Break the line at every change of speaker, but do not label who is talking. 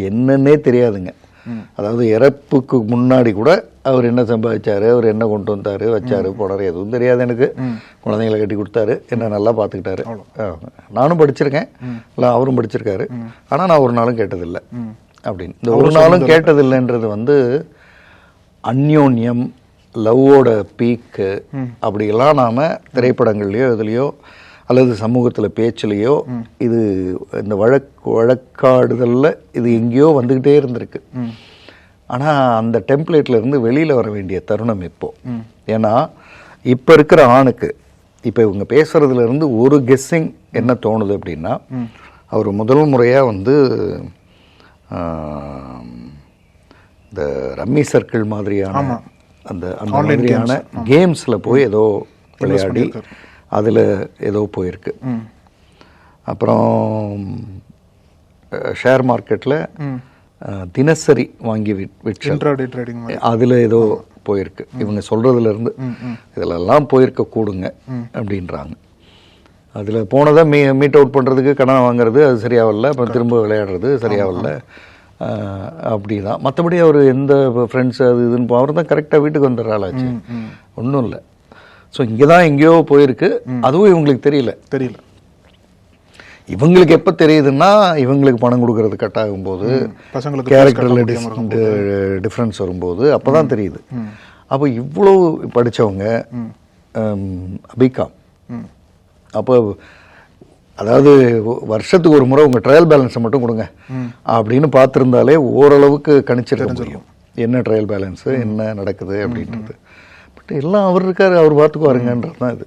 என்னன்னே தெரியாதுங்க. அதாவது இறப்புக்கு முன்னாடி கூட அவர் என்ன சம்பாதிச்சாரு, அவர் என்ன கொண்டு வந்தார், வச்சாரு போனார், எதுவும் தெரியாது எனக்கு. குழந்தைங்களை கட்டி கொடுத்தாரு, என்ன நல்லா பார்த்துக்கிட்டாரு. நானும் படிச்சிருக்கேன், இல்லை அவரும் படிச்சிருக்காரு. ஆனால் நான் ஒரு நாளும் கேட்டதில்லை அப்படின்னு. இந்த ஒரு நாளும் கேட்டதில்லைன்றது வந்து அந்யோன்யம், லவ்வோட பீக்கு அப்படியெல்லாம் நாம் திரைப்படங்கள்லையோ இதுலேயோ அல்லது சமூகத்தில் பேச்சுலையோ இது இந்த வழக்காடுதலில் இது எங்கேயோ வந்துக்கிட்டே இருந்திருக்கு. ஆனால் அந்த டெம்ப்ளேட்ல இருந்து வெளியில் வர வேண்டிய தருணம் இப்போ. ஏன்னா இப்போ இருக்கிற ஆணுக்கு இப்போ இவங்க பேசுறதுலேருந்து ஒரு கெஸ்ஸிங் என்ன தோணுது அப்படின்னா, அவர் முதல் முறையாக வந்து இந்த ரம்மி சர்க்கிள் மாதிரியான அந்த மாதிரியான கேம்ஸில் போய் ஏதோ விளையாடி அதில் ஏதோ போயிருக்கு. அப்புறம் ஷேர் மார்க்கெட்டில் தினசரி வாங்கி விற்று அதில் ஏதோ போயிருக்கு. இவங்க சொல்கிறதுலேருந்து இதிலெல்லாம் போயிருக்க கூடுங்க அப்படின்றாங்க. அதில் போனதை மீட் அவுட் பண்ணுறதுக்கு கடன் வாங்குறது அது சரியாகல, அப்புறம் திரும்ப விளையாடுறது சரியாகல, அப்படி தான். மற்றபடி அவர் எந்த ஃப்ரெண்ட்ஸ் அது இதுன்னு அவர் தான் கரெக்டாக வீட்டுக்கு வந்துடுறாளாச்சு, ஒன்றும் இல்லை. ஸோ இங்கே தான் எங்கேயோ போயிருக்கு, அதுவும் இவங்களுக்கு தெரியல. இவங்களுக்கு எப்போ தெரியுதுன்னா, இவங்களுக்கு பணம் கொடுக்கறது கட் ஆகும்போது, கேரக்டரில் டிஃப்ரென்ஸ் வரும்போது அப்போ தான் தெரியுது. அப்போ இவ்வளோ படித்தவங்க பிகாம், அப்போ அதாவது வருஷத்துக்கு ஒரு முறை உங்கள் ட்ரையல் பேலன்ஸை மட்டும் கொடுங்க அப்படின்னு பார்த்துருந்தாலே ஓரளவுக்கு கணிச்சிட முடியும் என்ன ட்ரையல் பேலன்ஸு என்ன நடக்குது அப்படின்றது. பட் எல்லாம் அவர் இருக்கார், அவர் பார்த்துக்குவாருங்கன்றது தான் இது.